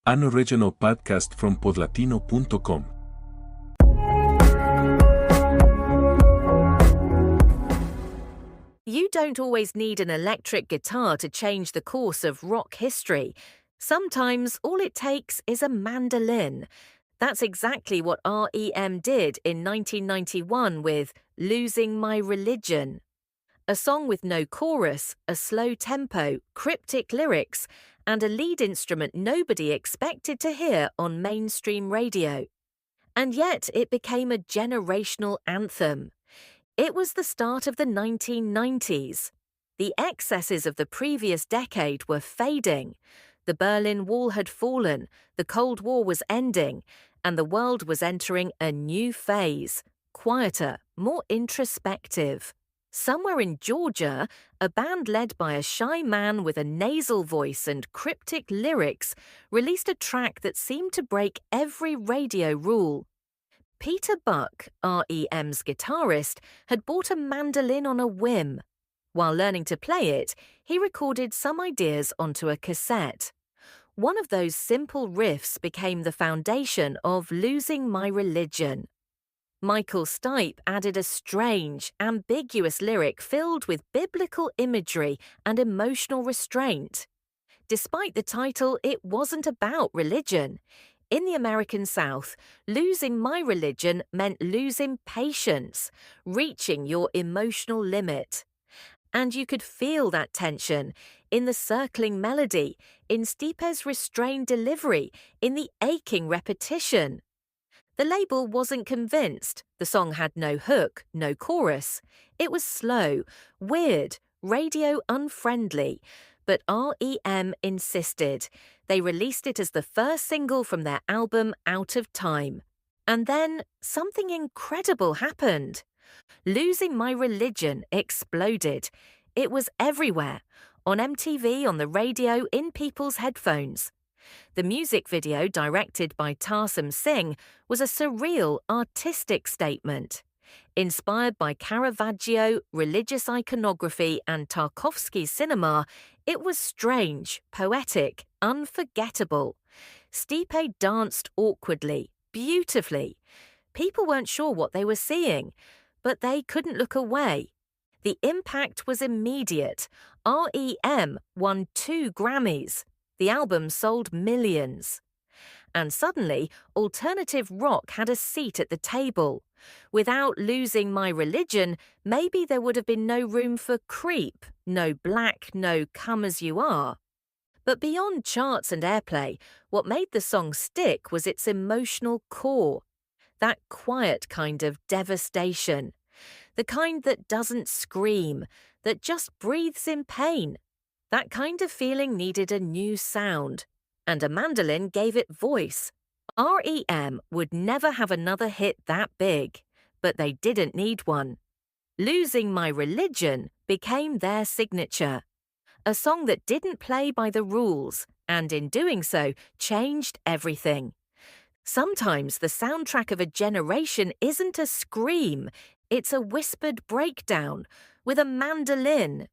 An original podcast from podlatino.com. You don't always need an electric guitar to change the course of rock history. Sometimes all it takes is a mandolin. That's exactly what R.E.M. did in 1991 with Losing My Religion. A song with no chorus, a slow tempo, cryptic lyrics, and a lead instrument nobody expected to hear on mainstream radio. And yet it became a generational anthem. It was the start of the 1990s. The excesses of the previous decade were fading. The Berlin Wall had fallen, the Cold War was ending, and the world was entering a new phase, quieter, more introspective. Somewhere in Georgia, a band led by a shy man with a nasal voice and cryptic lyrics released a track that seemed to break every radio rule. Peter Buck, R.E.M's guitarist, had bought a mandolin on a whim. While learning to play it, he recorded some ideas onto a cassette. One of those simple riffs became the foundation of Losing My Religion. Michael Stipe added a strange, ambiguous lyric filled with biblical imagery and emotional restraint. Despite the title, it wasn't about religion. In the American South, losing my religion meant losing patience, reaching your emotional limit. And you could feel that tension in the circling melody, in Stipe's restrained delivery, in the aching repetition. The label wasn't convinced. The song had no hook, no chorus. It was slow, weird, radio unfriendly. But R.E.M. insisted. They released it as the first single from their album Out of Time. And then something incredible happened. Losing My Religion exploded. It was everywhere, on MTV, on the radio, in people's headphones. The music video, directed by Tarsum Singh, was a surreal, artistic statement. Inspired by Caravaggio, religious iconography, and Tarkovsky's cinema, it was strange, poetic, unforgettable. Stipe danced awkwardly, beautifully. People weren't sure what they were seeing, but they couldn't look away. The impact was immediate. R.E.M. won 2 Grammys. The album sold millions. And suddenly, alternative rock had a seat at the table. Without Losing My Religion, maybe there would have been no room for Creep, no Black, no Come As You Are. But beyond charts and airplay, what made the song stick was its emotional core. That quiet kind of devastation. The kind that doesn't scream, that just breathes in pain. That kind of feeling needed a new sound, and a mandolin gave it voice. R.E.M. would never have another hit that big, but they didn't need one. Losing My Religion became their signature. A song that didn't play by the rules, and in doing so, changed everything. Sometimes the soundtrack of a generation isn't a scream, it's a whispered breakdown with a mandolin.